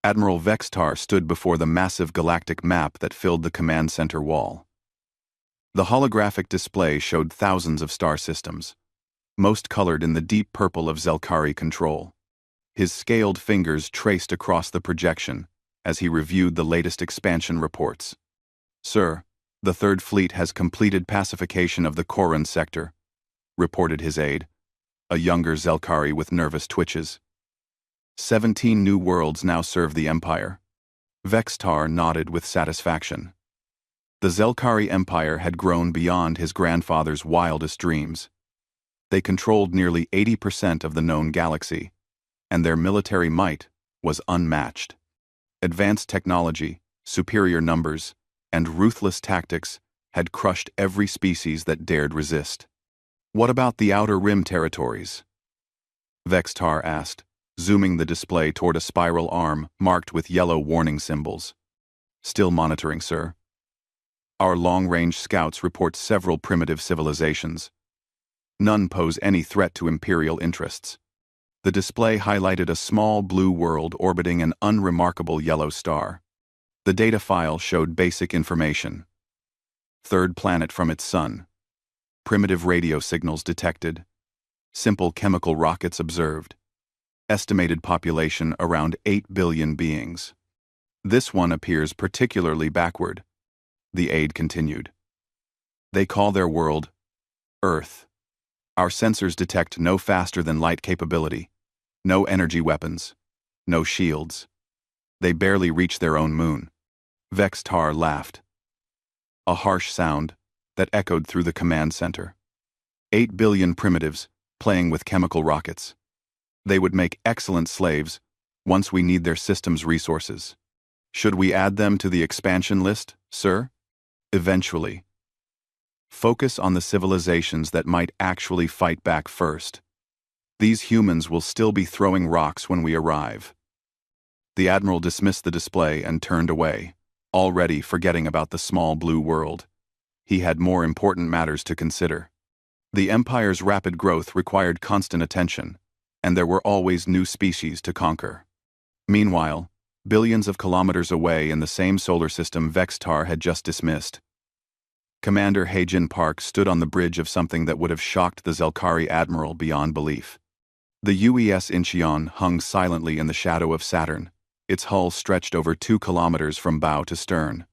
Admiral Vextar stood before the massive galactic map that filled the command center wall. The holographic display showed thousands of star systems, most colored in the deep purple of Zelkari control. His scaled fingers traced across the projection as he reviewed the latest expansion reports. "Sir, the Third Fleet has completed pacification of the Koran sector," reported his aide, a younger Zelkari with nervous twitches. 17 new worlds now serve the Empire. Vextar nodded with satisfaction. The Zelkari Empire had grown beyond his grandfather's wildest dreams. They controlled nearly 80% of the known galaxy, and their military might was unmatched. Advanced technology, superior numbers, and ruthless tactics had crushed every species that dared resist. "What about the Outer Rim territories?" Vextar asked, zooming the display toward a spiral arm marked with yellow warning symbols. "Still monitoring, sir. Our long-range scouts report several primitive civilizations. None pose any threat to Imperial interests." The display highlighted a small blue world orbiting an unremarkable yellow star. The data file showed basic information. Third planet from its sun. Primitive radio signals detected. Simple chemical rockets observed. Estimated population around 8 billion beings. "This one appears particularly backward," the aide continued. "They call their world Earth. Our sensors detect no faster than light capability, no energy weapons, no shields. They barely reach their own moon." Vextar laughed. A harsh sound that echoed through the command center. 8 billion primitives playing with chemical rockets. They would make excellent slaves once we need their system's resources. "Should we add them to the expansion list, sir?" "Eventually. Focus on the civilizations that might actually fight back first. These humans will still be throwing rocks when we arrive." The Admiral dismissed the display and turned away, already forgetting about the small blue world. He had more important matters to consider. The Empire's rapid growth required constant attention, and there were always new species to conquer. Meanwhile, billions of kilometers away in the same solar system Vextar had just dismissed, Commander Heijin Park stood on the bridge of something that would have shocked the Zelkari Admiral beyond belief. The UES Incheon hung silently in the shadow of Saturn, its hull stretched over 2 kilometers from bow to stern.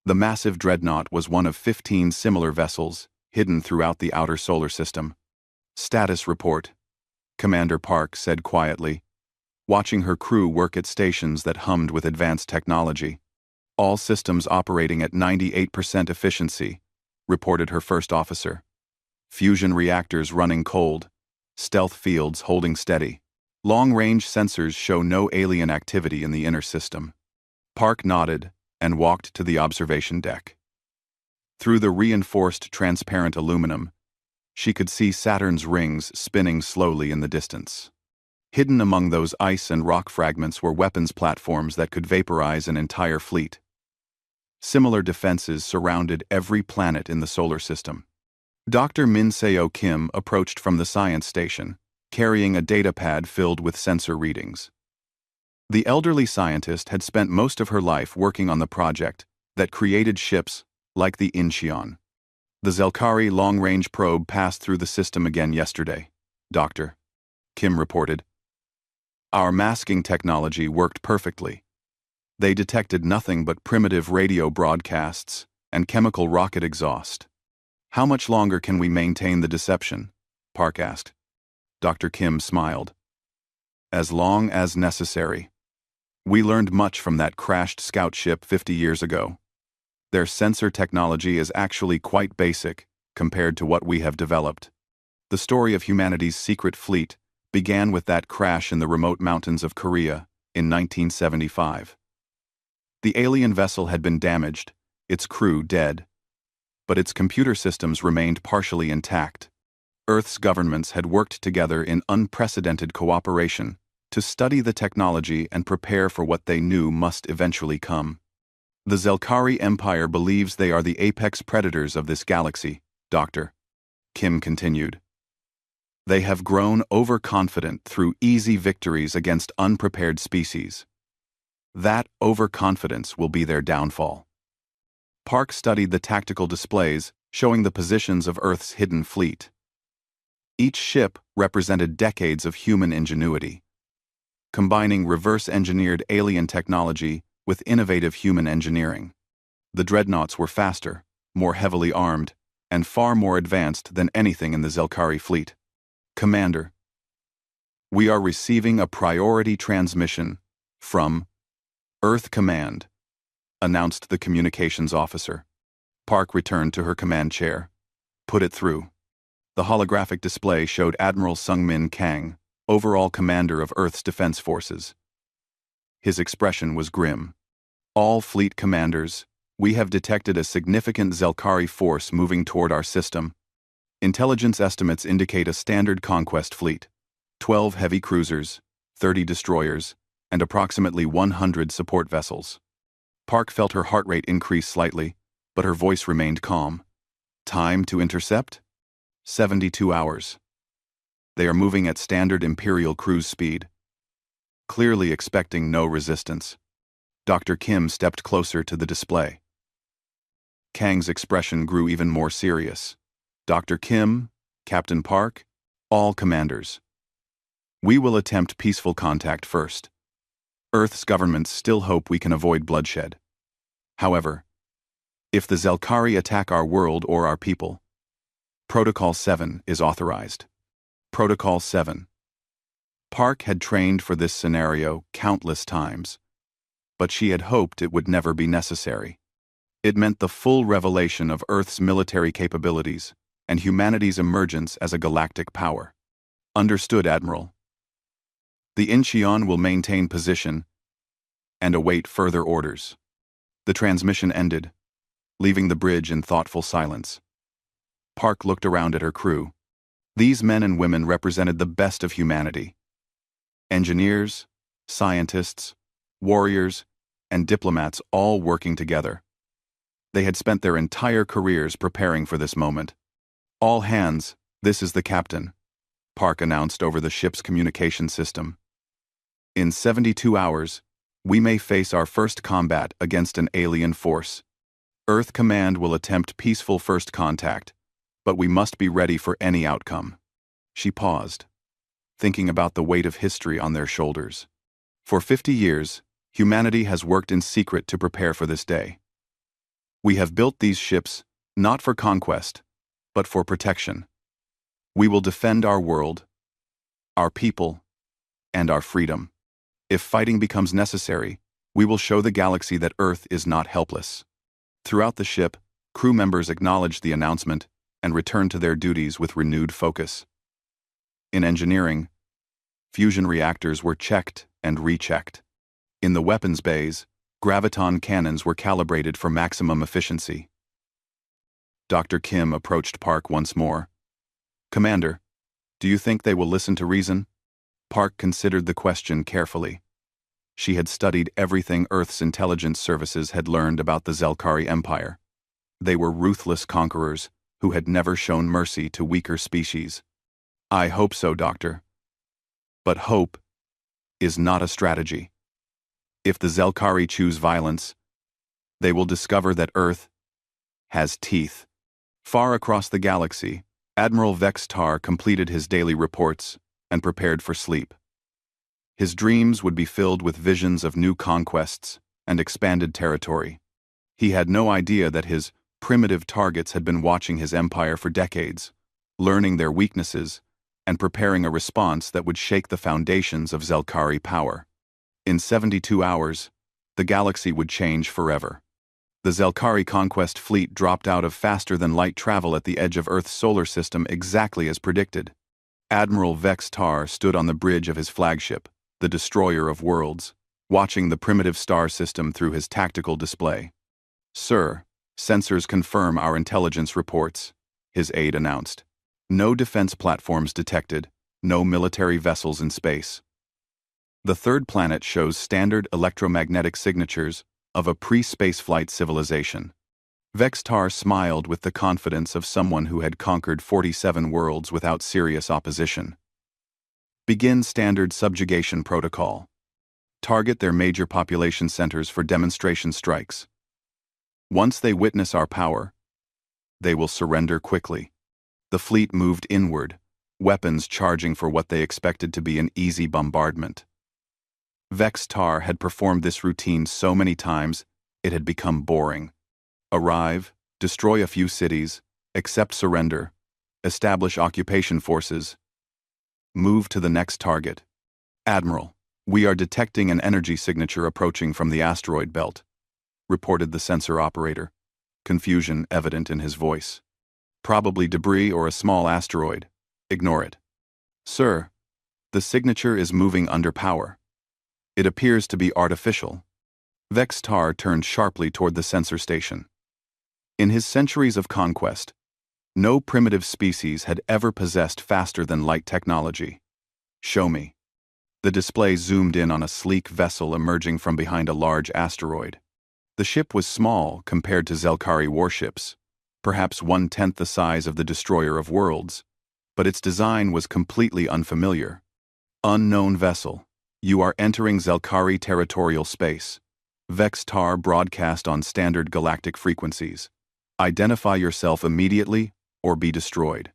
The massive Dreadnought was one of 15 similar vessels, hidden throughout the outer solar system. "Status report," Commander Park said quietly, watching her crew work at stations that hummed with advanced technology. "All systems operating at 98% efficiency," reported her first officer. "Fusion reactors running cold, stealth fields holding steady. Long-range sensors show no alien activity in the inner system." Park nodded and walked to the observation deck. Through the reinforced transparent aluminum, she could see Saturn's rings spinning slowly in the distance. Hidden among those ice and rock fragments were weapons platforms that could vaporize an entire fleet. Similar defenses surrounded every planet in the solar system. Dr. Min Seo Kim approached from the science station, carrying a data pad filled with sensor readings. The elderly scientist had spent most of her life working on the project that created ships like the Incheon. "The Zelkari long-range probe passed through the system again yesterday, Doctor," Kim reported. "Our masking technology worked perfectly. They detected nothing but primitive radio broadcasts and chemical rocket exhaust." "How much longer can we maintain the deception?" Park asked. Dr. Kim smiled. "As long as necessary. We learned much from that crashed scout ship 50 years ago. Their sensor technology is actually quite basic compared to what we have developed. The story of humanity's secret fleet began with that crash in the remote mountains of Korea in 1975. The alien vessel had been damaged, its crew dead, but its computer systems remained partially intact. Earth's governments had worked together in unprecedented cooperation to study the technology and prepare for what they knew must eventually come. The Zelkari Empire believes they are the apex predators of this galaxy, Doctor, Kim continued. They have grown overconfident through easy victories against unprepared species. That overconfidence will be their downfall. Park studied the tactical displays showing the positions of Earth's hidden fleet. Each ship represented decades of human ingenuity, combining reverse-engineered alien technology with innovative human engineering. The Dreadnoughts were faster, more heavily armed, and far more advanced than anything in the Zelkari fleet. Commander, we are receiving a priority transmission from Earth Command, announced the communications officer. Park returned to her command chair. Put it through. The holographic display showed Admiral Sungmin Kang, overall commander of Earth's defense forces. His expression was grim. All fleet commanders, we have detected a significant Zelkari force moving toward our system. Intelligence estimates indicate a standard conquest fleet, 12 heavy cruisers, 30 destroyers, and approximately 100 support vessels. Park felt her heart rate increase slightly, but her voice remained calm. Time to intercept? 72 hours. They are moving at standard Imperial cruise speed, clearly expecting no resistance. Dr. Kim stepped closer to the display. Kang's expression grew even more serious. Dr. Kim, Captain Park, all commanders. We will attempt peaceful contact first. Earth's governments still hope we can avoid bloodshed. However, if the Zelkari attack our world or our people, Protocol 7 is authorized. Protocol 7. Park had trained for this scenario countless times, but she had hoped it would never be necessary. It meant the full revelation of Earth's military capabilities and humanity's emergence as a galactic power. Understood, Admiral. The Incheon will maintain position and await further orders. The transmission ended, leaving the bridge in thoughtful silence. Park looked around at her crew. These men and women represented the best of humanity. Engineers, scientists, warriors, and diplomats all working together. They had spent their entire careers preparing for this moment. All hands, this is the captain, Park announced over the ship's communication system. In 72 hours, we may face our first combat against an alien force. Earth Command will attempt peaceful first contact, but we must be ready for any outcome. She paused, thinking about the weight of history on their shoulders. For 50 years, humanity has worked in secret to prepare for this day. We have built these ships not for conquest, but for protection. We will defend our world, our people, and our freedom. If fighting becomes necessary, we will show the galaxy that Earth is not helpless. Throughout the ship, crew members acknowledged the announcement and returned to their duties with renewed focus. In engineering, fusion reactors were checked and rechecked. In the weapons bays, graviton cannons were calibrated for maximum efficiency. Dr. Kim approached Park once more. Commander, do you think they will listen to reason? Park considered the question carefully. She had studied everything Earth's intelligence services had learned about the Zelkari Empire. They were ruthless conquerors who had never shown mercy to weaker species. I hope so, Doctor. But hope is not a strategy. If the Zelkari choose violence, they will discover that Earth has teeth. Far across the galaxy, Admiral Vex Tar completed his daily reports and prepared for sleep. His dreams would be filled with visions of new conquests and expanded territory. He had no idea that his primitive targets had been watching his empire for decades, learning their weaknesses and preparing a response that would shake the foundations of Zelkari power. In 72 hours, the galaxy would change forever. The Zelkari conquest fleet dropped out of faster-than-light travel at the edge of Earth's solar system exactly as predicted. Admiral Vex Tar stood on the bridge of his flagship, the Destroyer of Worlds, watching the primitive star system through his tactical display. Sir, sensors confirm our intelligence reports, his aide announced. No defense platforms detected, no military vessels in space. The third planet shows standard electromagnetic signatures of a pre-spaceflight civilization. Vex Tar smiled with the confidence of someone who had conquered 47 worlds without serious opposition. Begin standard subjugation protocol. target their major population centers for demonstration strikes. Once they witness our power, they will surrender quickly. The fleet moved inward, weapons charging for what they expected to be an easy bombardment. Vex-Tar had performed this routine so many times, it had become boring. Arrive, destroy a few cities, accept surrender, establish occupation forces, move to the next target. Admiral, we are detecting an energy signature approaching from the asteroid belt, reported the sensor operator, confusion evident in his voice. Probably debris or a small asteroid. Ignore it. Sir, the signature is moving under power. It appears to be artificial. Vex-Tar turned sharply toward the sensor station. In his centuries of conquest, no primitive species had ever possessed faster-than-light technology. Show me. The display zoomed in on a sleek vessel emerging from behind a large asteroid. The ship was small compared to Zelkari warships, perhaps 1/10 the size of the Destroyer of Worlds, but its design was completely unfamiliar. Unknown vessel, you are entering Zelkari territorial space. Vex-Tar broadcast on standard galactic frequencies. Identify yourself immediately or be destroyed.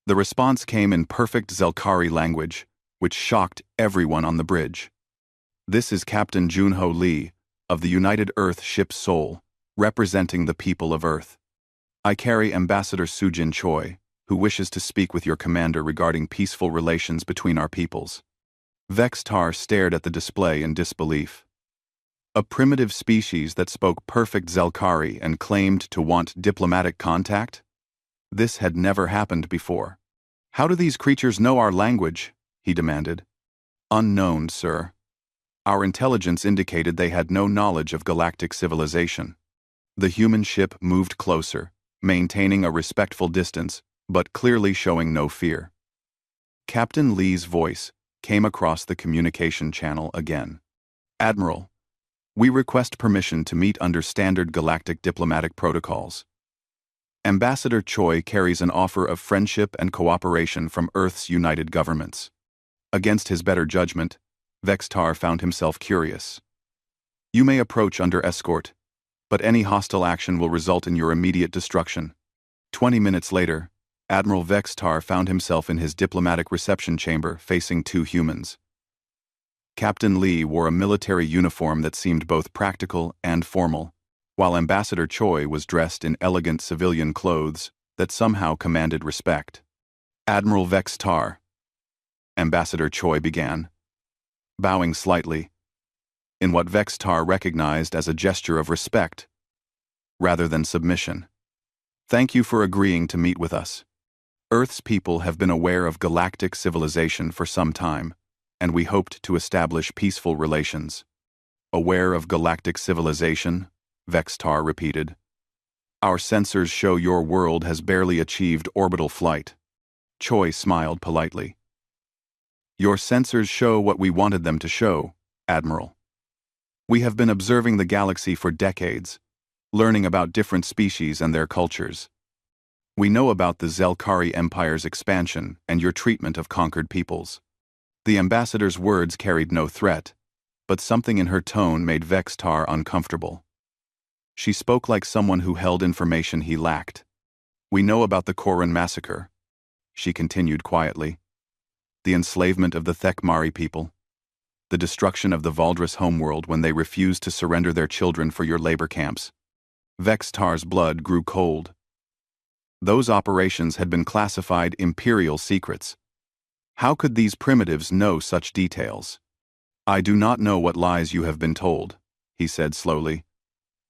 The response came in perfect Zelkari language, which shocked everyone on the bridge. This is Captain Junho Lee, of the United Earth ship Seoul, representing the people of Earth. I carry Ambassador Sujin Choi, who wishes to speak with your commander regarding peaceful relations between our peoples. Vex-Tar stared at the display in disbelief. A primitive species that spoke perfect Zelkari and claimed to want diplomatic contact? This had never happened before. How do these creatures know our language? He demanded. Unknown, sir. Our intelligence indicated they had no knowledge of galactic civilization. The human ship moved closer, maintaining a respectful distance, but clearly showing no fear. Captain Lee's voice came across the communication channel again. Admiral, we request permission to meet under standard galactic diplomatic protocols. Ambassador Choi carries an offer of friendship and cooperation from Earth's united governments. Against his better judgment, Vex-Tar found himself curious. You may approach under escort, but any hostile action will result in your immediate destruction. 20 minutes later, Admiral Vex-Tar found himself in his diplomatic reception chamber facing two humans. Captain Lee wore a military uniform that seemed both practical and formal, while Ambassador Choi was dressed in elegant civilian clothes that somehow commanded respect. Admiral Vex-Tar, Ambassador Choi began, bowing slightly, in what Vex-Tar recognized as a gesture of respect, rather than submission. Thank you for agreeing to meet with us. Earth's people have been aware of galactic civilization for some time, and we hoped to establish peaceful relations. Aware of galactic civilization? Vex-Tar repeated. Our sensors show your world has barely achieved orbital flight. Choi smiled politely. Your sensors show what we wanted them to show, Admiral. We have been observing the galaxy for decades, learning about different species and their cultures. We know about the Zelkari Empire's expansion and your treatment of conquered peoples. The ambassador's words carried no threat, but something in her tone made Vex-Tar uncomfortable. She spoke like someone who held information he lacked. We know about the Koran massacre, she continued quietly. The enslavement of the Thekmari people. The destruction of the Valdris homeworld when they refused to surrender their children for your labor camps. Vex-Tar's blood grew cold. Those operations had been classified imperial secrets. How could these primitives know such details? I do not know what lies you have been told, he said slowly.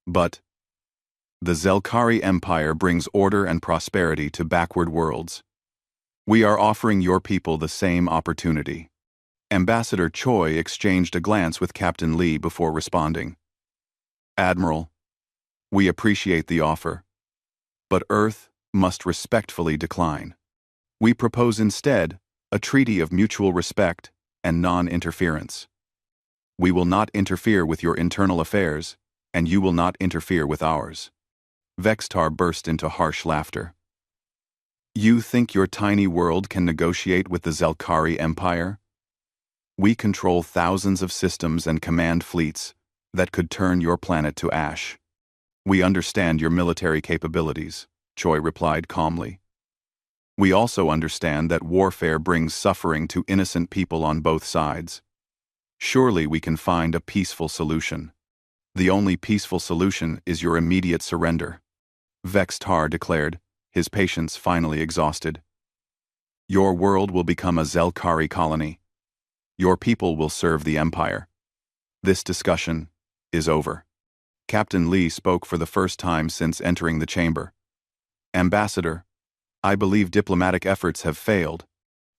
But the Zelkari Empire brings order and prosperity to backward worlds. We are offering your people the same opportunity. Ambassador Choi exchanged a glance with Captain Lee before responding. Admiral, we appreciate the offer, but Earth must respectfully decline. We propose instead a treaty of mutual respect and non-interference. We will not interfere with your internal affairs, and you will not interfere with ours. Vex-Tar burst into harsh laughter. You think your tiny world can negotiate with the Zelkari Empire? We control thousands of systems and command fleets that could turn your planet to ash. We understand your military capabilities, Choi replied calmly. We also understand that warfare brings suffering to innocent people on both sides. Surely we can find a peaceful solution. The only peaceful solution is your immediate surrender, Vextar declared, his patience finally exhausted. Your world will become a Zelkari colony. Your people will serve the Empire. This discussion is over. Captain Lee spoke for the first time since entering the chamber. Ambassador, I believe diplomatic efforts have failed.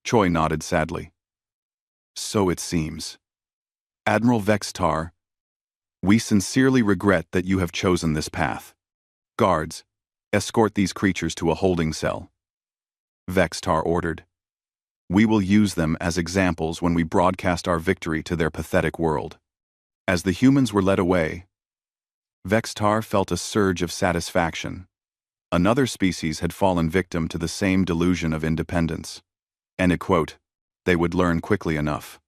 Choi nodded sadly. So it seems. Admiral Vextar, we sincerely regret that you have chosen this path. Guards, escort these creatures to a holding cell. Vextar ordered. We will use them as examples when we broadcast our victory to their pathetic world. As the humans were led away, Vextar felt a surge of satisfaction. Another species had fallen victim to the same delusion of independence. End quote. They would learn quickly enough.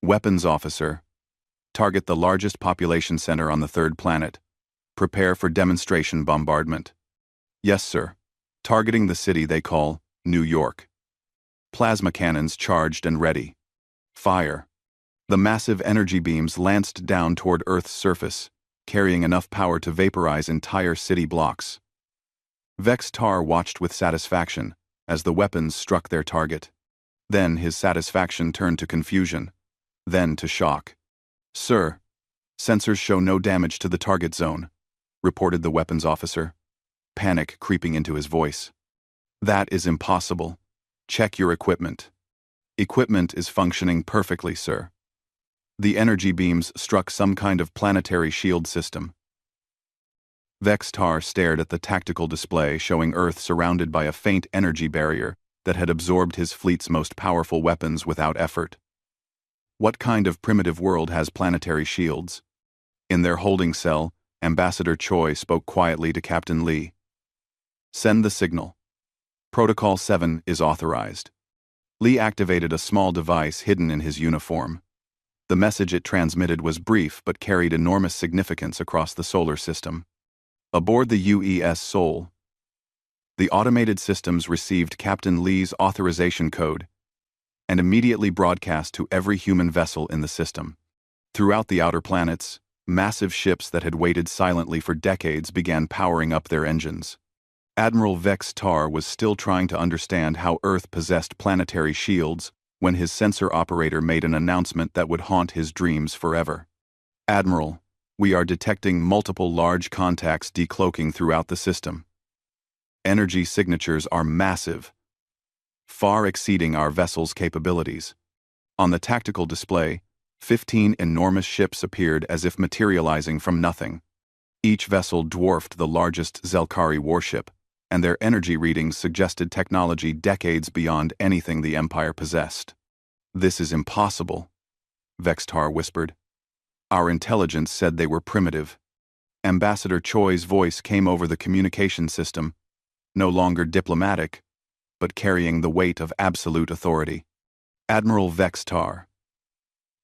Weapons officer. Target the largest population center on the third planet. Prepare for demonstration bombardment. Yes, sir. Targeting the city they call New York. Plasma cannons charged and ready. Fire. The massive energy beams lanced down toward Earth's surface, carrying enough power to vaporize entire city blocks. Vextar watched with satisfaction as the weapons struck their target. Then his satisfaction turned to confusion, then to shock. Sir, sensors show no damage to the target zone, reported the weapons officer, panic creeping into his voice. That is impossible. Check your equipment. Equipment is functioning perfectly, sir. The energy beams struck some kind of planetary shield system. Vextar stared at the tactical display showing Earth surrounded by a faint energy barrier that had absorbed his fleet's most powerful weapons without effort. What kind of primitive world has planetary shields? In their holding cell, Ambassador Choi spoke quietly to Captain Lee. Send the signal. Protocol 7 is authorized. Lee activated a small device hidden in his uniform. The message it transmitted was brief but carried enormous significance across the solar system. Aboard the UES Sol, the automated systems received Captain Lee's authorization code and immediately broadcast to every human vessel in the system. Throughout the outer planets, massive ships that had waited silently for decades began powering up their engines. Admiral Vextar was still trying to understand how Earth possessed planetary shields when his sensor operator made an announcement that would haunt his dreams forever. Admiral, we are detecting multiple large contacts decloaking throughout the system. Energy signatures are massive, far exceeding our vessel's capabilities. On the tactical display, 15 enormous ships appeared as if materializing from nothing. Each vessel dwarfed the largest Zelkari warship, and their energy readings suggested technology decades beyond anything the Empire possessed. This is impossible, Vextar whispered. Our intelligence said they were primitive. Ambassador Choi's voice came over the communication system, no longer diplomatic, but carrying the weight of absolute authority. Admiral Vextar,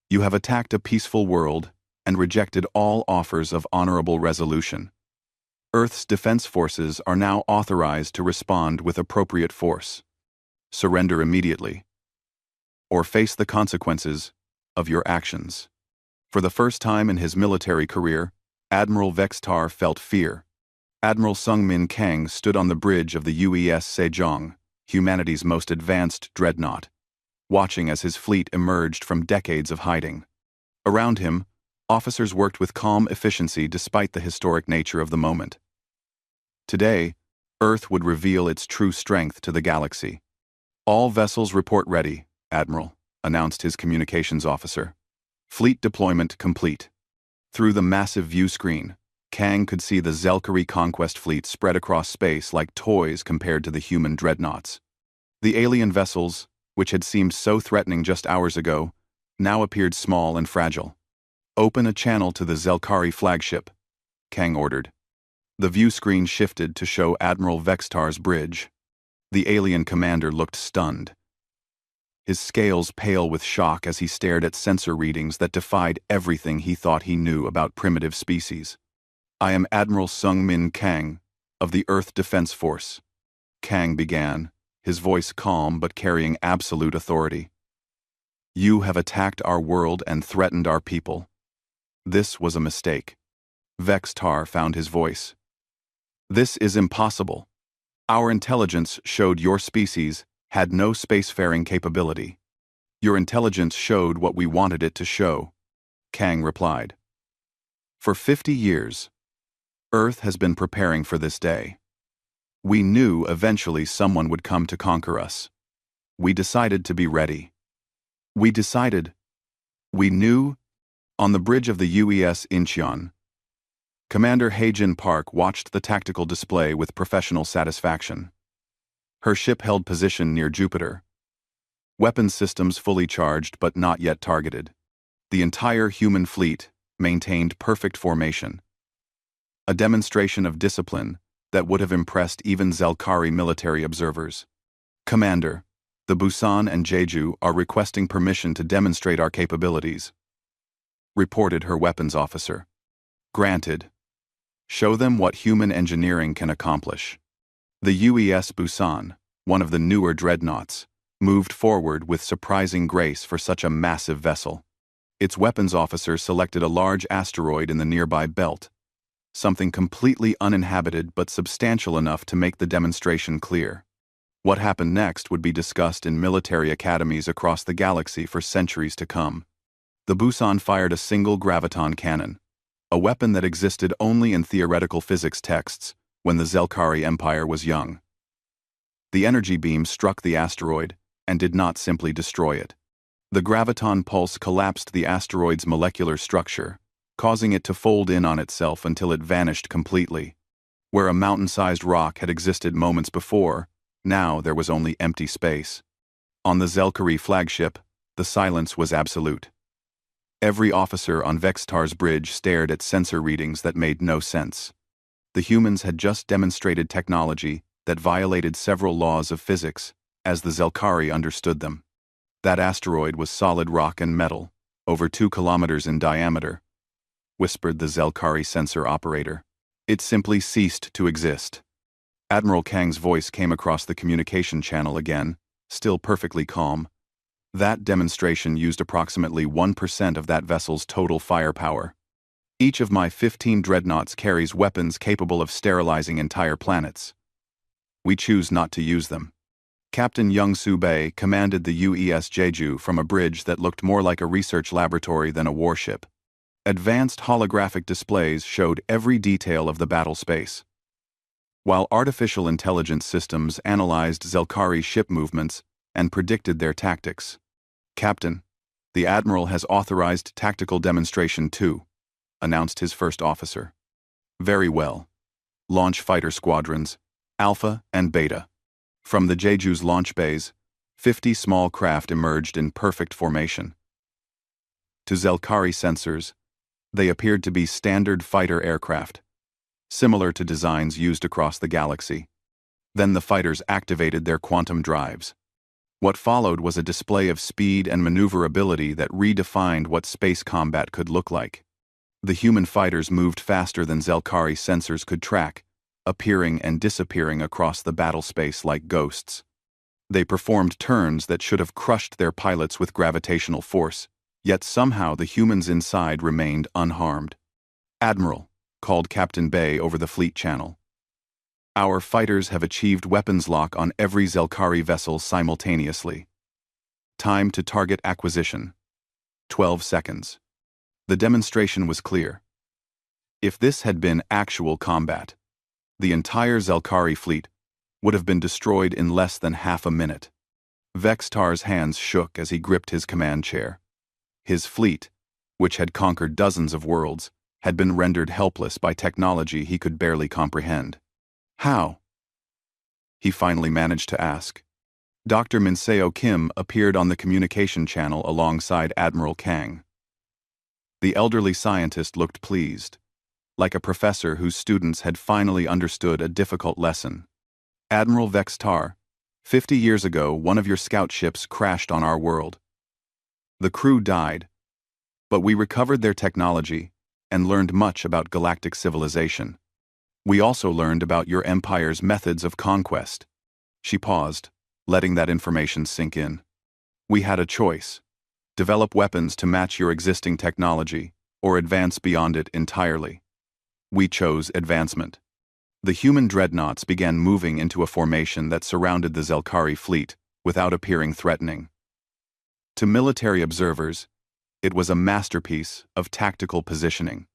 you have attacked a peaceful world and rejected all offers of honorable resolution. Earth's defense forces are now authorized to respond with appropriate force. Surrender immediately, or face the consequences of your actions. For the first time in his military career, Admiral Vextar felt fear. Admiral Sungmin Kang stood on the bridge of the UES Sejong, humanity's most advanced dreadnought, watching as his fleet emerged from decades of hiding. Around him, officers worked with calm efficiency despite the historic nature of the moment. Today, Earth would reveal its true strength to the galaxy. All vessels report ready, Admiral, announced his communications officer. Fleet deployment complete. Through the massive view screen, Kang could see the Zelkari conquest fleet spread across space like toys compared to the human dreadnoughts. The alien vessels, which had seemed so threatening just hours ago, now appeared small and fragile. Open a channel to the Zelkari flagship, Kang ordered. The view screen shifted to show Admiral Vextar's bridge. The alien commander looked stunned. his scales pale with shock as he stared at sensor readings that defied everything he thought he knew about primitive species. "I am Admiral Sung-Min Kang, of the Earth Defense Force," Kang began, his voice calm but carrying absolute authority. "You have attacked our world and threatened our people." This was a mistake. Vextar found his voice. "This is impossible. Our intelligence showed your species had no spacefaring capability. Your intelligence showed what we wanted it to show," Kang replied. "For 50 years, Earth has been preparing for this day. We knew eventually someone would come to conquer us. We decided to be ready. We knew." On the bridge of the UES Incheon, Commander Haejin Park watched the tactical display with professional satisfaction. Her ship held position near Jupiter. Weapons systems fully charged but not yet targeted. The entire human fleet maintained perfect formation. A demonstration of discipline that would have impressed even Zelkari military observers. "Commander, the Busan and Jeju are requesting permission to demonstrate our capabilities," reported her weapons officer. "Granted. Show them what human engineering can accomplish." The UES Busan, one of the newer dreadnoughts, moved forward with surprising grace for such a massive vessel. Its weapons officer selected a large asteroid in the nearby belt, something completely uninhabited but substantial enough to make the demonstration clear. What happened next would be discussed in military academies across the galaxy for centuries to come. The Busan fired a single graviton cannon, a weapon that existed only in theoretical physics texts when the Zelkari Empire was young. The energy beam struck the asteroid and did not simply destroy it. The graviton pulse collapsed the asteroid's molecular structure, causing it to fold in on itself until it vanished completely. Where a mountain-sized rock had existed moments before, now there was only empty space. On the Zelkari flagship, the silence was absolute. Every officer on Vextar's bridge stared at sensor readings that made no sense. The humans had just demonstrated technology that violated several laws of physics, as the Zelkari understood them. That asteroid was solid rock and metal, over 2 kilometers in diameter, whispered the Zelkari sensor operator. It simply ceased to exist. Admiral Kang's voice came across the communication channel again, still perfectly calm. That demonstration used approximately 1% of that vessel's total firepower. Each of my 15 dreadnoughts carries weapons capable of sterilizing entire planets. We choose not to use them. Captain Young-Soo Bae commanded the UES Jeju from a bridge that looked more like a research laboratory than a warship. Advanced holographic displays showed every detail of the battle space, while artificial intelligence systems analyzed Zelkari ship movements and predicted their tactics. "Captain, the Admiral has authorized tactical demonstration 2, announced his first officer. "Very well. Launch fighter squadrons, Alpha and Beta." From the Jeju's launch bays, 50 small craft emerged in perfect formation. To Zelkari sensors, they appeared to be standard fighter aircraft, similar to designs used across the galaxy. Then the fighters activated their quantum drives. What followed was a display of speed and maneuverability that redefined what space combat could look like. The human fighters moved faster than Zelkari sensors could track, appearing and disappearing across the battle space like ghosts. They performed turns that should have crushed their pilots with gravitational force, yet somehow the humans inside remained unharmed. "Admiral," called Captain Bae over the fleet channel. "Our fighters have achieved weapons lock on every Zelkari vessel simultaneously. Time to target acquisition. 12 seconds. The demonstration was clear. If this had been actual combat, the entire Zelkari fleet would have been destroyed in less than half a minute. Vextar's hands shook as he gripped his command chair. His fleet, which had conquered dozens of worlds, had been rendered helpless by technology he could barely comprehend. "How?" he finally managed to ask. Dr. Minseo Kim appeared on the communication channel alongside Admiral Kang. The elderly scientist looked pleased, like a professor whose students had finally understood a difficult lesson. "Admiral Vextar, 50 years ago, one of your scout ships crashed on our world. The crew died, but we recovered their technology and learned much about galactic civilization. We also learned about your empire's methods of conquest. She paused, letting that information sink in. We had a choice: develop weapons to match your existing technology, or advance beyond it entirely. We chose advancement. The human dreadnoughts began moving into a formation that surrounded the Zelkari fleet without appearing threatening. To military observers, it was a masterpiece of tactical positioning.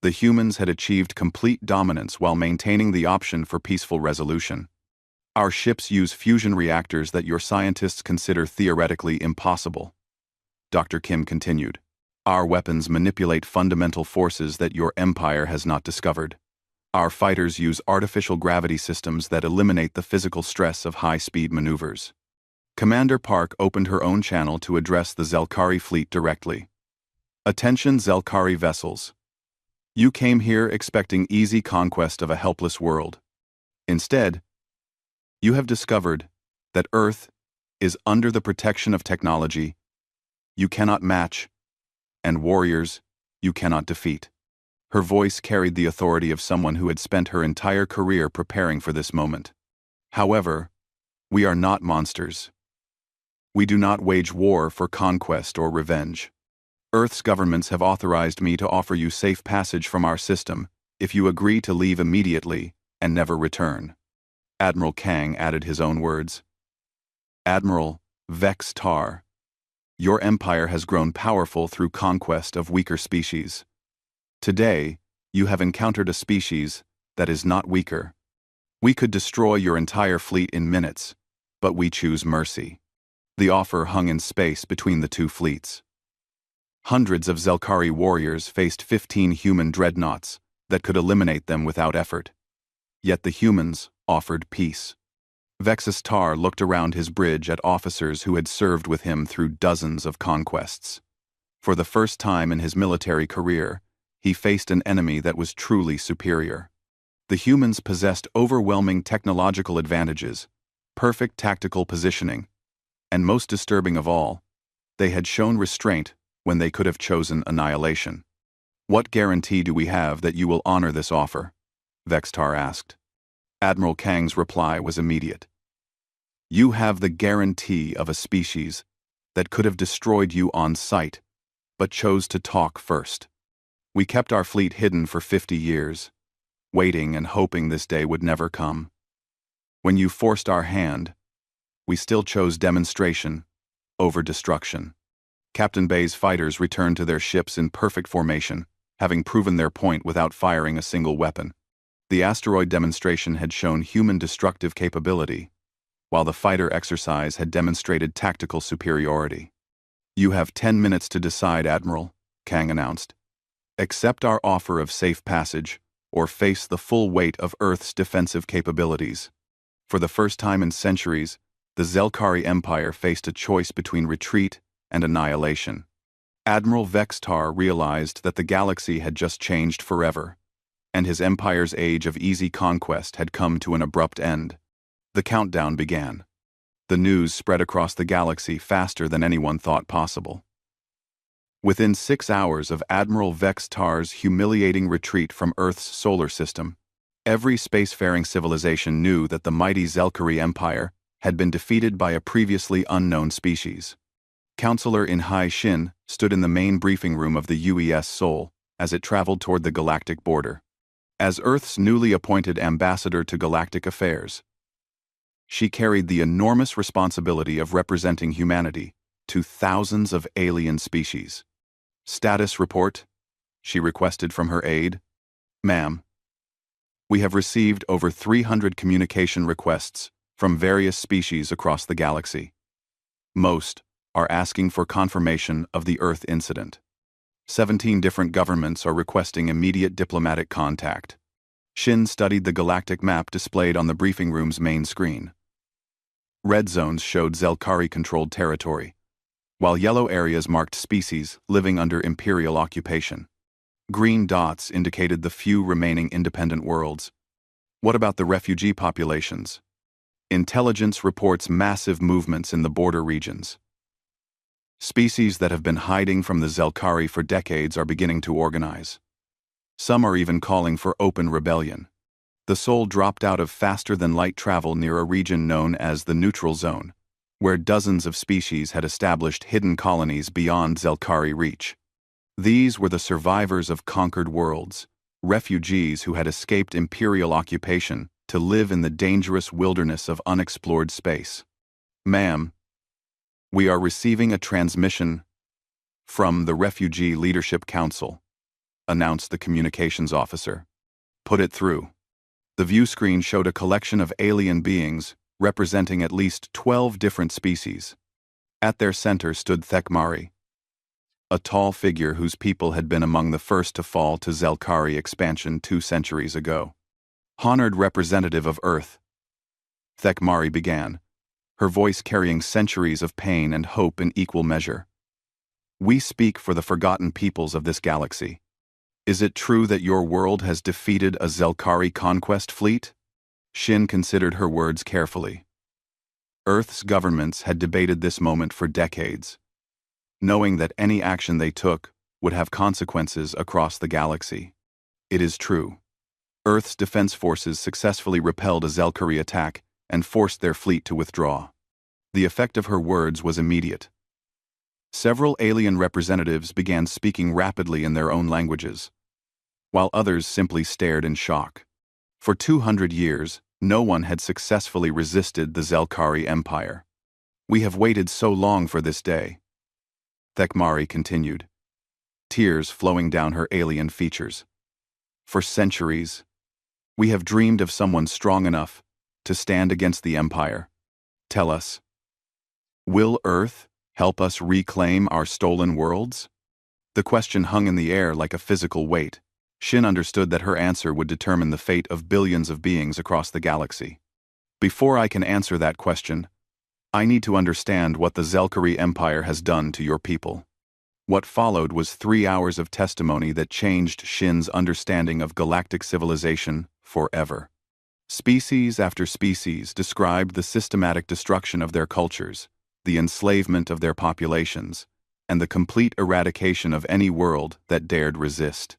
The humans had achieved complete dominance while maintaining the option for peaceful resolution. Our ships use fusion reactors that your scientists consider theoretically impossible. Dr. Kim continued. Our weapons manipulate fundamental forces that your empire has not discovered. Our fighters use artificial gravity systems that eliminate the physical stress of high-speed maneuvers. Commander Park opened her own channel to address the Zelkari fleet directly. Attention, Zelkari vessels. You came here expecting easy conquest of a helpless world. Instead, you have discovered that Earth is under the protection of technology you cannot match, and warriors you cannot defeat. Her voice carried the authority of someone who had spent her entire career preparing for this moment. However, we are not monsters. We do not wage war for conquest or revenge. Earth's governments have authorized me to offer you safe passage from our system if you agree to leave immediately and never return. Admiral Kang added his own words. Admiral Vex Tar, your empire has grown powerful through conquest of weaker species. Today, you have encountered a species that is not weaker. We could destroy your entire fleet in minutes, but we choose mercy. The offer hung in space between the two fleets. Hundreds of Zelkari warriors faced 15 human dreadnoughts that could eliminate them without effort. Yet the humans offered peace. Vexus Tar looked around his bridge at officers who had served with him through dozens of conquests. For the first time in his military career, he faced an enemy that was truly superior. The humans possessed overwhelming technological advantages, perfect tactical positioning, and most disturbing of all, they had shown restraint when they could have chosen annihilation. What guarantee do we have that you will honor this offer? Vextar asked. Admiral Kang's reply was immediate. You have the guarantee of a species that could have destroyed you on sight, but chose to talk first. We kept our fleet hidden for 50 years, waiting and hoping this day would never come. When you forced our hand, we still chose demonstration over destruction. Captain Bay's fighters returned to their ships in perfect formation, having proven their point without firing a single weapon. The asteroid demonstration had shown human destructive capability, while the fighter exercise had demonstrated tactical superiority. You have 10 minutes to decide, Admiral, Kang announced. Accept our offer of safe passage, or face the full weight of Earth's defensive capabilities. For the first time in centuries, the Zelkari Empire faced a choice between retreat and annihilation. Admiral Vextar realized that the galaxy had just changed forever, and his empire's age of easy conquest had come to an abrupt end. The countdown began. The news spread across the galaxy faster than anyone thought possible. Within 6 hours of Admiral Vextar's humiliating retreat from Earth's solar system, every spacefaring civilization knew that the mighty Zelkari Empire had been defeated by a previously unknown species. Counselor In Hai Shin stood in the main briefing room of the UES Sol as it traveled toward the galactic border. As Earth's newly appointed ambassador to galactic affairs, she carried the enormous responsibility of representing humanity to thousands of alien species. Status report, she requested from her aide. Ma'am, we have received over 300 communication requests from various species across the galaxy. Most are asking for confirmation of the Earth incident. 17 different governments are requesting immediate diplomatic contact. Shin studied the galactic map displayed on the briefing room's main screen. Red zones showed Zelkari-controlled territory, while yellow areas marked species living under Imperial occupation. Green dots indicated the few remaining independent worlds. What about the refugee populations? Intelligence reports massive movements in the border regions. Species that have been hiding from the Zelkari for decades are beginning to organize. Some are even calling for open rebellion. The Sol dropped out of faster-than-light travel near a region known as the Neutral Zone, where dozens of species had established hidden colonies beyond Zelkari reach. These were the survivors of conquered worlds, refugees who had escaped imperial occupation to live in the dangerous wilderness of unexplored space. Ma'am, we are receiving a transmission from the Refugee Leadership Council, announced the communications officer. Put it through. The view screen showed a collection of alien beings representing at least 12 different species. At their center stood Thekmari, a tall figure whose people had been among the first to fall to Zelkari expansion 2 centuries ago. Honored representative of Earth, Thekmari began, her voice carrying centuries of pain and hope in equal measure. We speak for the forgotten peoples of this galaxy. Is it true that your world has defeated a Zelkari conquest fleet? Shin considered her words carefully. Earth's governments had debated this moment for decades, knowing that any action they took would have consequences across the galaxy. It is true. Earth's defense forces successfully repelled a Zelkari attack and forced their fleet to withdraw. The effect of her words was immediate. Several alien representatives began speaking rapidly in their own languages, while others simply stared in shock. For 200 years, no one had successfully resisted the Zelkari Empire. We have waited so long for this day, Thekmari continued, tears flowing down her alien features. For centuries, we have dreamed of someone strong enough to stand against the Empire. Tell us, will Earth help us reclaim our stolen worlds? The question hung in the air like a physical weight. Shin understood that her answer would determine the fate of billions of beings across the galaxy. Before I can answer that question, I need to understand what the Zelkari Empire has done to your people. What followed was 3 hours of testimony that changed Shin's understanding of galactic civilization forever. Species after species described the systematic destruction of their cultures, the enslavement of their populations, and the complete eradication of any world that dared resist.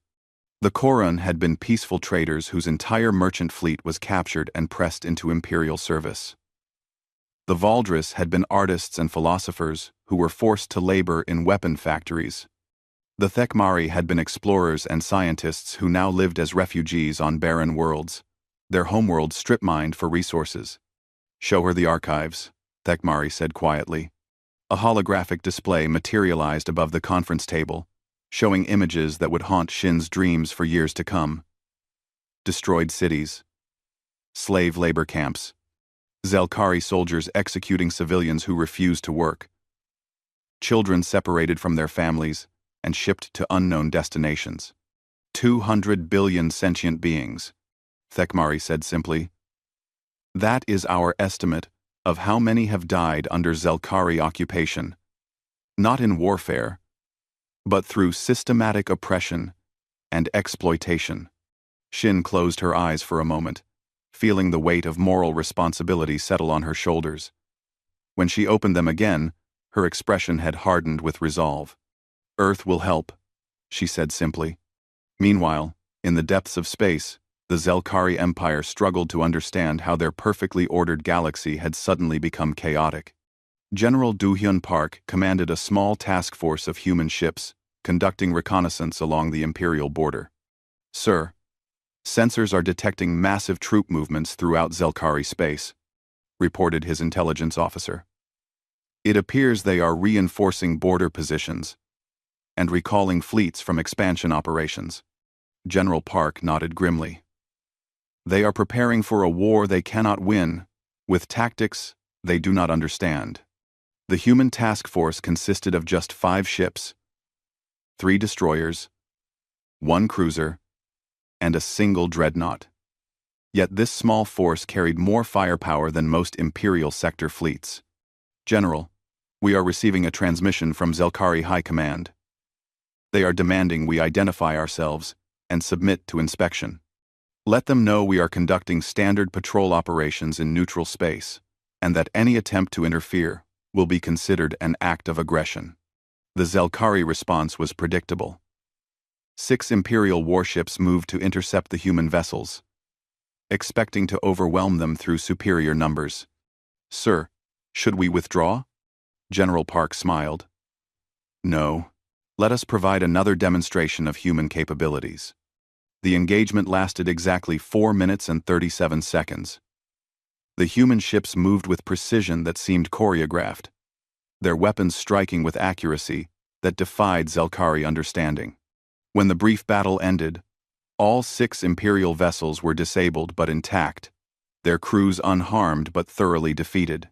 The Korun had been peaceful traders whose entire merchant fleet was captured and pressed into imperial service. The Valdris had been artists and philosophers who were forced to labor in weapon factories. The Thekmari had been explorers and scientists who now lived as refugees on barren worlds, their homeworlds strip-mined for resources. Show her the archives, Thekmari said quietly. A holographic display materialized above the conference table, showing images that would haunt Shin's dreams for years to come. Destroyed cities, slave labor camps, Zelkari soldiers executing civilians who refused to work, children separated from their families and shipped to unknown destinations. 200 billion sentient beings, Thekmari said simply. That is our estimate of how many have died under Zelkari occupation, not in warfare, but through systematic oppression and exploitation. Shin closed her eyes for a moment, feeling the weight of moral responsibility settle on her shoulders. When she opened them again, her expression had hardened with resolve. Earth will help, she said simply. Meanwhile, in the depths of space, the Zelkari Empire struggled to understand how their perfectly ordered galaxy had suddenly become chaotic. General Do-hyun Park commanded a small task force of human ships, conducting reconnaissance along the imperial border. Sir, sensors are detecting massive troop movements throughout Zelkari space, reported his intelligence officer. It appears they are reinforcing border positions and recalling fleets from expansion operations. General Park nodded grimly. They are preparing for a war they cannot win, with tactics they do not understand. The human task force consisted of just 5 ships, 3 destroyers, 1 cruiser, and a single dreadnought. Yet this small force carried more firepower than most Imperial sector fleets. General, we are receiving a transmission from Zelkari High Command. They are demanding we identify ourselves and submit to inspection. Let them know we are conducting standard patrol operations in neutral space. and that any attempt to interfere will be considered an act of aggression. The Zelkari response was predictable. 6 Imperial warships moved to intercept the human vessels, expecting to overwhelm them through superior numbers. "Sir, should we withdraw?" General Park smiled. "No. Let us provide another demonstration of human capabilities." The engagement lasted exactly 4 minutes and 37 seconds. The human ships moved with precision that seemed choreographed, their weapons striking with accuracy that defied Zelkari understanding. When the brief battle ended, all 6 Imperial vessels were disabled but intact, their crews unharmed but thoroughly defeated.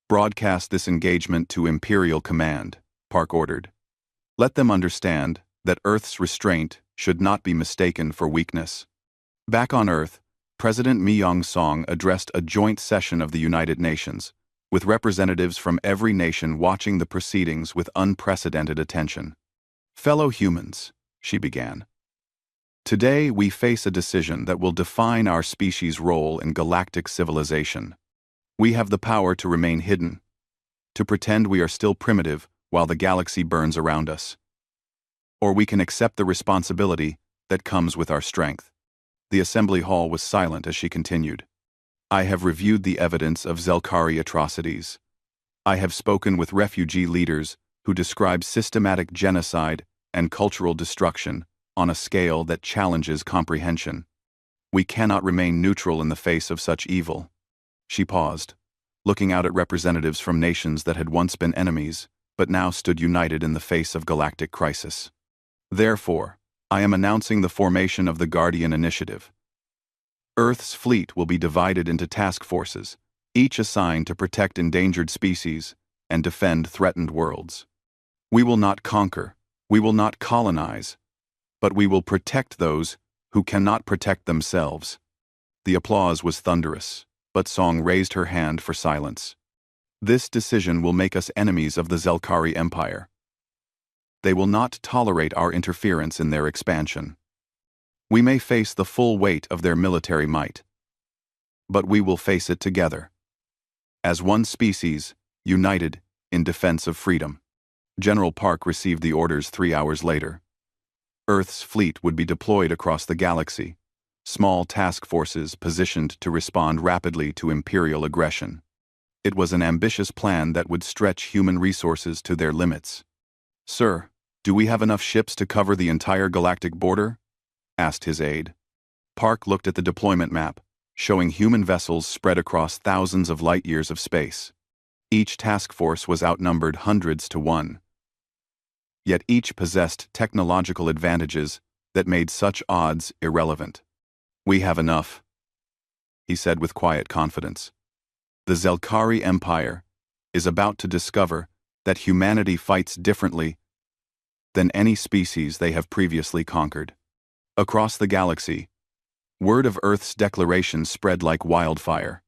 "Broadcast this engagement to Imperial Command," Park ordered. "Let them understand that Earth's restraint should not be mistaken for weakness." Back on Earth, President Myung-song addressed a joint session of the United Nations, with representatives from every nation watching the proceedings with unprecedented attention. "Fellow humans," she began, "today we face a decision that will define our species' role in galactic civilization. We have the power to remain hidden, to pretend we are still primitive while the galaxy burns around us. Or we can accept the responsibility that comes with our strength." The assembly hall was silent as she continued. "I have reviewed the evidence of Zelkari atrocities. I have spoken with refugee leaders who describe systematic genocide and cultural destruction on a scale that challenges comprehension. We cannot remain neutral in the face of such evil." She paused, looking out at representatives from nations that had once been enemies, but now stood united in the face of galactic crisis. "Therefore, I am announcing the formation of the Guardian Initiative. Earth's fleet will be divided into task forces, each assigned to protect endangered species and defend threatened worlds. We will not conquer, we will not colonize, but we will protect those who cannot protect themselves." The applause was thunderous, but Song raised her hand for silence. "This decision will make us enemies of the Zelkari Empire. They will not tolerate our interference in their expansion. We may face the full weight of their military might, but we will face it together, as one species, united in defense of freedom." General Park received the orders 3 hours later. Earth's fleet would be deployed across the galaxy, small task forces positioned to respond rapidly to Imperial aggression. It was an ambitious plan that would stretch human resources to their limits. "Sir, do we have enough ships to cover the entire galactic border?" asked his aide. Park looked at the deployment map, showing human vessels spread across thousands of light-years of space. Each task force was outnumbered hundreds to one. Yet each possessed technological advantages that made such odds irrelevant. "We have enough," he said with quiet confidence. "The Zelkari Empire is about to discover that humanity fights differently than any species they have previously conquered." Across the galaxy, word of Earth's declaration spread like wildfire.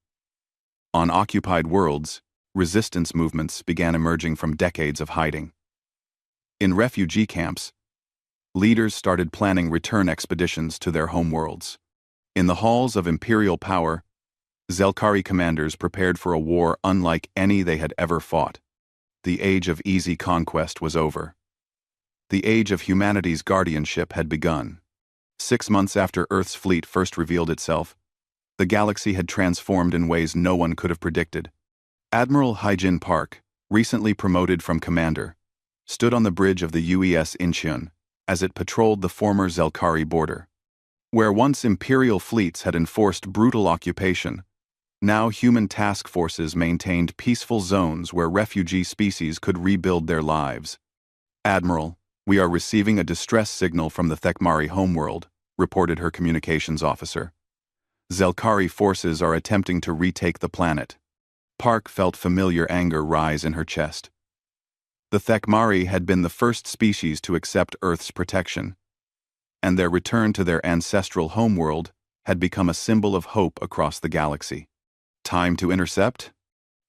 On occupied worlds, resistance movements began emerging from decades of hiding. In refugee camps, leaders started planning return expeditions to their homeworlds. In the halls of imperial power, Zelkari commanders prepared for a war unlike any they had ever fought. The age of easy conquest was over. The age of humanity's guardianship had begun. 6 months after Earth's fleet first revealed itself, the galaxy had transformed in ways no one could have predicted. Admiral Hyjin Park, recently promoted from commander, stood on the bridge of the UES Incheon as it patrolled the former Zelkari border. Where once imperial fleets had enforced brutal occupation, now human task forces maintained peaceful zones where refugee species could rebuild their lives. "Admiral, we are receiving a distress signal from the Thekmari homeworld," reported her communications officer. "Zelkari forces are attempting to retake the planet." Park felt familiar anger rise in her chest. The Thekmari had been the first species to accept Earth's protection, and their return to their ancestral homeworld had become a symbol of hope across the galaxy. Time to intercept?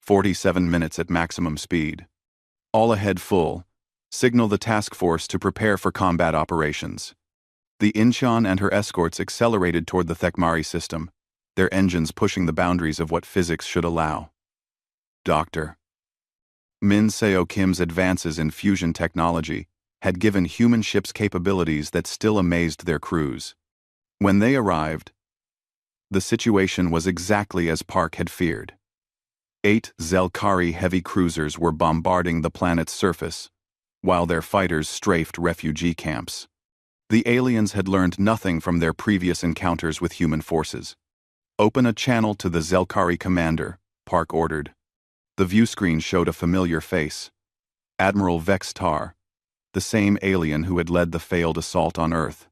47 minutes at maximum speed. All ahead full. Signal the task force to prepare for combat operations. The Incheon and her escorts accelerated toward the Thekmari system, their engines pushing the boundaries of what physics should allow. Dr. Min Seo Kim's advances in fusion technology had given human ships capabilities that still amazed their crews. When they arrived, the situation was exactly as Park had feared. 8 Zelkari heavy cruisers were bombarding the planet's surface, while their fighters strafed refugee camps. The aliens had learned nothing from their previous encounters with human forces. "Open a channel to the Zelkari commander," Park ordered. The viewscreen showed a familiar face. Admiral Vex Tar, the same alien who had led the failed assault on Earth.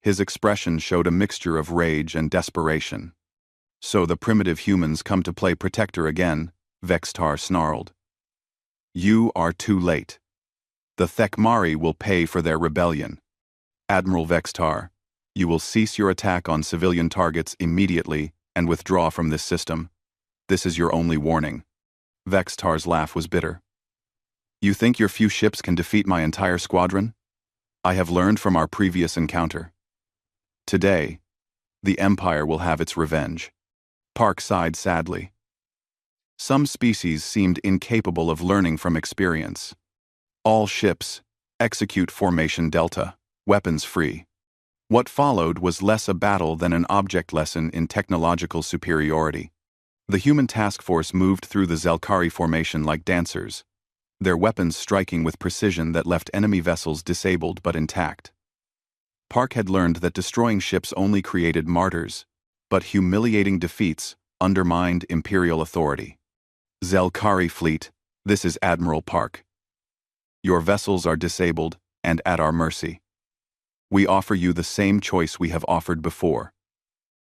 His expression showed a mixture of rage and desperation. "So the primitive humans come to play protector again," Vex Tar snarled. "You are too late. The Thekmari will pay for their rebellion. Admiral Vex Tar, you will cease your attack on civilian targets immediately and withdraw from this system. This is your only warning." Vex Tar's laugh was bitter. "You think your few ships can defeat my entire squadron? I have learned from our previous encounter. Today, the Empire will have its revenge." Park sighed sadly. Some species seemed incapable of learning from experience. All ships, execute Formation Delta, weapons free. What followed was less a battle than an object lesson in technological superiority. The human task force moved through the Zelkari formation like dancers, their weapons striking with precision that left enemy vessels disabled but intact. Park had learned that destroying ships only created martyrs, but humiliating defeats undermined Imperial authority. "Zelkari fleet, this is Admiral Park. Your vessels are disabled and at our mercy. We offer you the same choice we have offered before.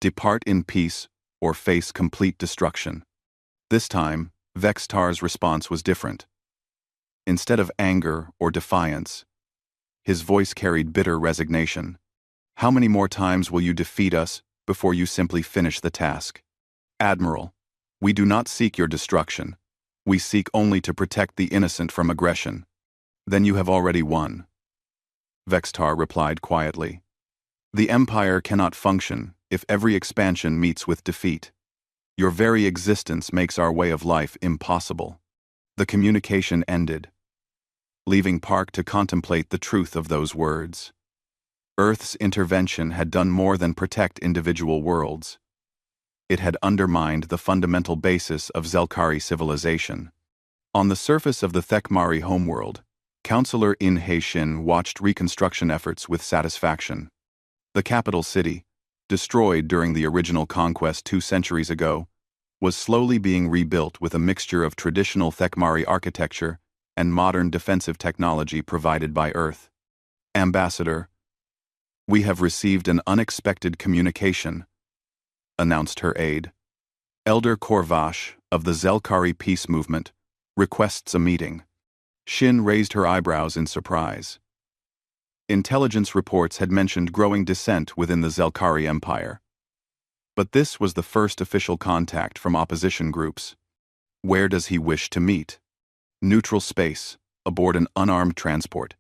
Depart in peace or face complete destruction." This time, Vex Tar's response was different. Instead of anger or defiance, his voice carried bitter resignation. "How many more times will you defeat us before you simply finish the task? Admiral, we do not seek your destruction. We seek only to protect the innocent from aggression." "Then you have already won," Vex Tar replied quietly. "The Empire cannot function if every expansion meets with defeat. Your very existence makes our way of life impossible." The communication ended, leaving Park to contemplate the truth of those words. Earth's intervention had done more than protect individual worlds. It had undermined the fundamental basis of Zelkari civilization. On the surface of the Thekmari homeworld, Counselor In He-shin watched reconstruction efforts with satisfaction. The capital city, destroyed during the original conquest 2 centuries ago, was slowly being rebuilt with a mixture of traditional Thekmari architecture and modern defensive technology provided by Earth. "Ambassador, we have received an unexpected communication," announced her aide. "Elder Korvash of the Zelkari peace movement requests a meeting." Shin raised her eyebrows in surprise. Intelligence reports had mentioned growing dissent within the Zelkari Empire. But this was the first official contact from opposition groups. Where does he wish to meet? Neutral space, aboard an unarmed transport.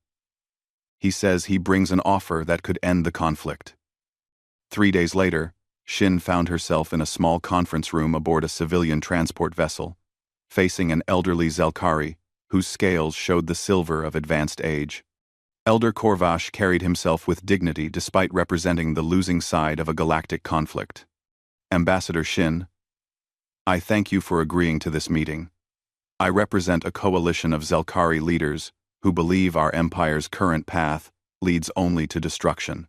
He says he brings an offer that could end the conflict. 3 days later, Shin found herself in a small conference room aboard a civilian transport vessel, facing an elderly Zelkari whose scales showed the silver of advanced age. Elder Korvash carried himself with dignity despite representing the losing side of a galactic conflict. "Ambassador Shin, I thank you for agreeing to this meeting. I represent a coalition of Zelkari leaders who believe our empire's current path leads only to destruction.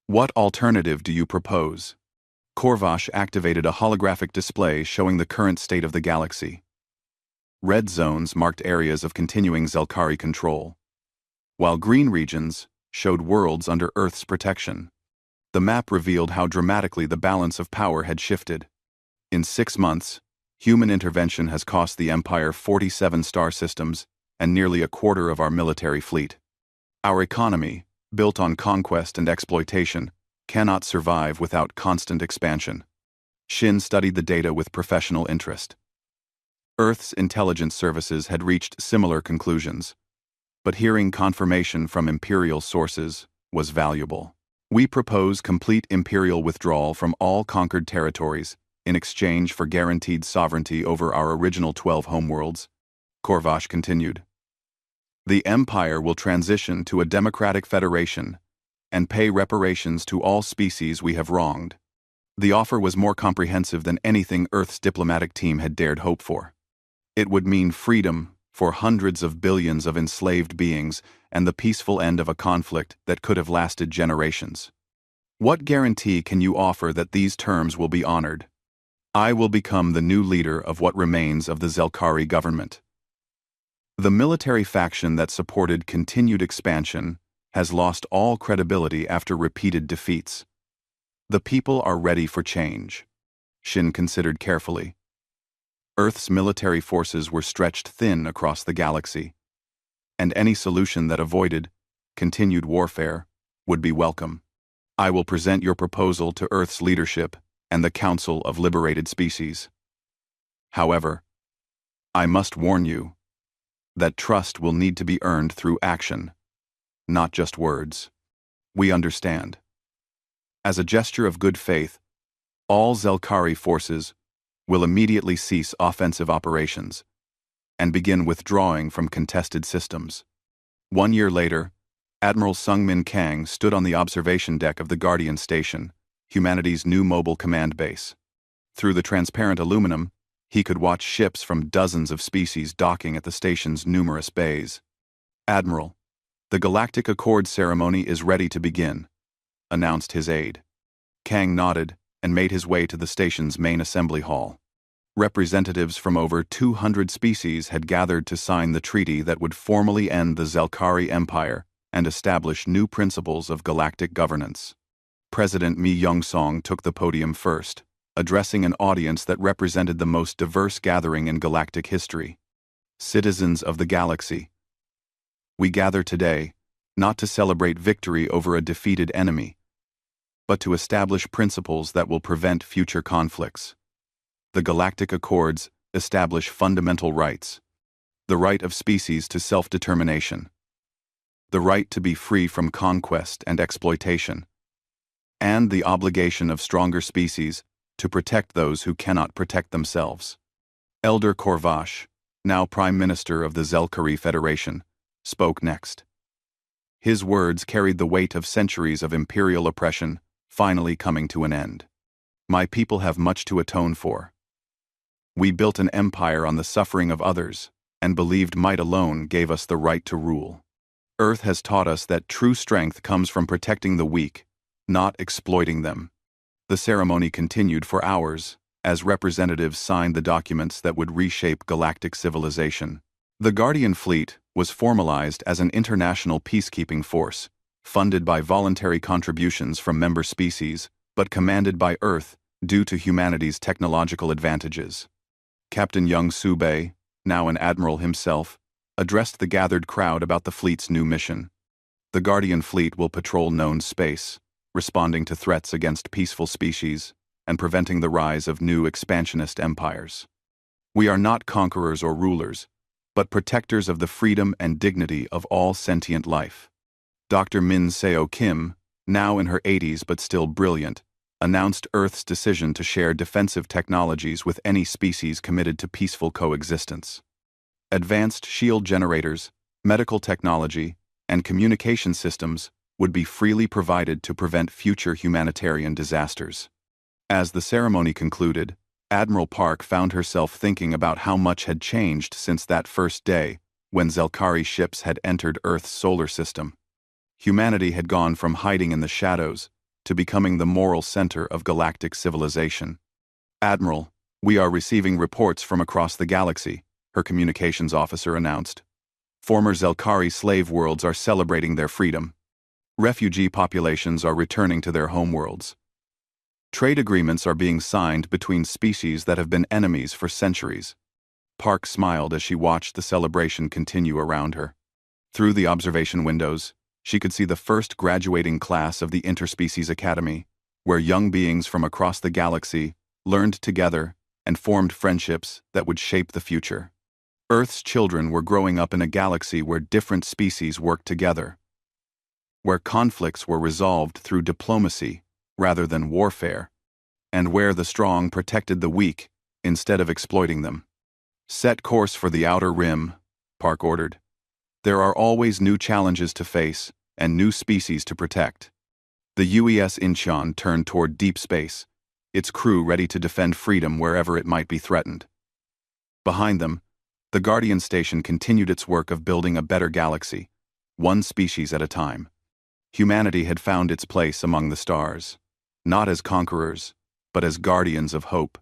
What alternative do you propose?" Korvash activated a holographic display showing the current state of the galaxy. Red zones marked areas of continuing Zelkari control, while green regions showed worlds under Earth's protection. The map revealed how dramatically the balance of power had shifted. In 6 months, human intervention has cost the Empire 47 star systems and nearly a quarter of our military fleet. Our economy, built on conquest and exploitation, cannot survive without constant expansion. Shin studied the data with professional interest. Earth's intelligence services had reached similar conclusions, but hearing confirmation from Imperial sources was valuable. "We propose complete Imperial withdrawal from all conquered territories in exchange for guaranteed sovereignty over our original 12 homeworlds, Korvash continued. The Empire will transition to a democratic federation and pay reparations to all species we have wronged. The offer was more comprehensive than anything Earth's diplomatic team had dared hope for. It would mean freedom for hundreds of billions of enslaved beings and the peaceful end of a conflict that could have lasted generations. What guarantee can you offer that these terms will be honored? I will become the new leader of what remains of the Zelkari government. The military faction that supported continued expansion has lost all credibility after repeated defeats. The people are ready for change. Shin considered carefully. Earth's military forces were stretched thin across the galaxy, and any solution that avoided continued warfare would be welcome. I will present your proposal to Earth's leadership and the Council of Liberated Species. However, I must warn you that trust will need to be earned through action, not just words. We understand. As a gesture of good faith, all Zelkari forces will immediately cease offensive operations and begin withdrawing from contested systems. 1 year later, Admiral Sungmin Kang stood on the observation deck of the Guardian Station, humanity's new mobile command base. Through the transparent aluminum, he could watch ships from dozens of species docking at the station's numerous bays. Admiral, the Galactic Accord ceremony is ready to begin, announced his aide. Kang nodded and made his way to the station's main assembly hall. Representatives from over 200 species had gathered to sign the treaty that would formally end the Zelkari Empire and establish new principles of galactic governance. President Mi Youngsong took the podium first, addressing an audience that represented the most diverse gathering in galactic history. Citizens of the galaxy, we gather today not to celebrate victory over a defeated enemy, but to establish principles that will prevent future conflicts. The Galactic Accords establish fundamental rights: the right of species to self-determination, the right to be free from conquest and exploitation, and the obligation of stronger species to protect those who cannot protect themselves. Elder Korvash, now Prime Minister of the Zelkari Federation, spoke next. His words carried the weight of centuries of imperial oppression finally coming to an end. My people have much to atone for. We built an empire on the suffering of others, and believed might alone gave us the right to rule. Earth has taught us that true strength comes from protecting the weak, not exploiting them. The ceremony continued for hours, as representatives signed the documents that would reshape galactic civilization. The Guardian Fleet was formalized as an international peacekeeping force, funded by voluntary contributions from member species, but commanded by Earth due to humanity's technological advantages. Captain Young Subei, now an admiral himself, addressed the gathered crowd about the fleet's new mission. The Guardian Fleet will patrol known space, responding to threats against peaceful species and preventing the rise of new expansionist empires. We are not conquerors or rulers, but protectors of the freedom and dignity of all sentient life. Dr. Min Seo Kim, now in her 80s but still brilliant, announced Earth's decision to share defensive technologies with any species committed to peaceful coexistence. Advanced shield generators, medical technology, and communication systems would be freely provided to prevent future humanitarian disasters. As the ceremony concluded, Admiral Park found herself thinking about how much had changed since that first day when Zelkari ships had entered Earth's solar system. Humanity had gone from hiding in the shadows to becoming the moral center of galactic civilization. Admiral, we are receiving reports from across the galaxy, her communications officer announced. Former Zelkari slave worlds are celebrating their freedom. Refugee populations are returning to their homeworlds. Trade agreements are being signed between species that have been enemies for centuries. Park smiled as she watched the celebration continue around her. Through the observation windows, she could see the first graduating class of the Interspecies Academy, where young beings from across the galaxy learned together and formed friendships that would shape the future. Earth's children were growing up in a galaxy where different species worked together, where conflicts were resolved through diplomacy rather than warfare, and where the strong protected the weak instead of exploiting them. Set course for the outer rim, Park ordered. There are always new challenges to face and new species to protect. The UES Incheon turned toward deep space, its crew ready to defend freedom wherever it might be threatened. Behind them, the Guardian Station continued its work of building a better galaxy, one species at a time. Humanity had found its place among the stars, not as conquerors, but as guardians of hope.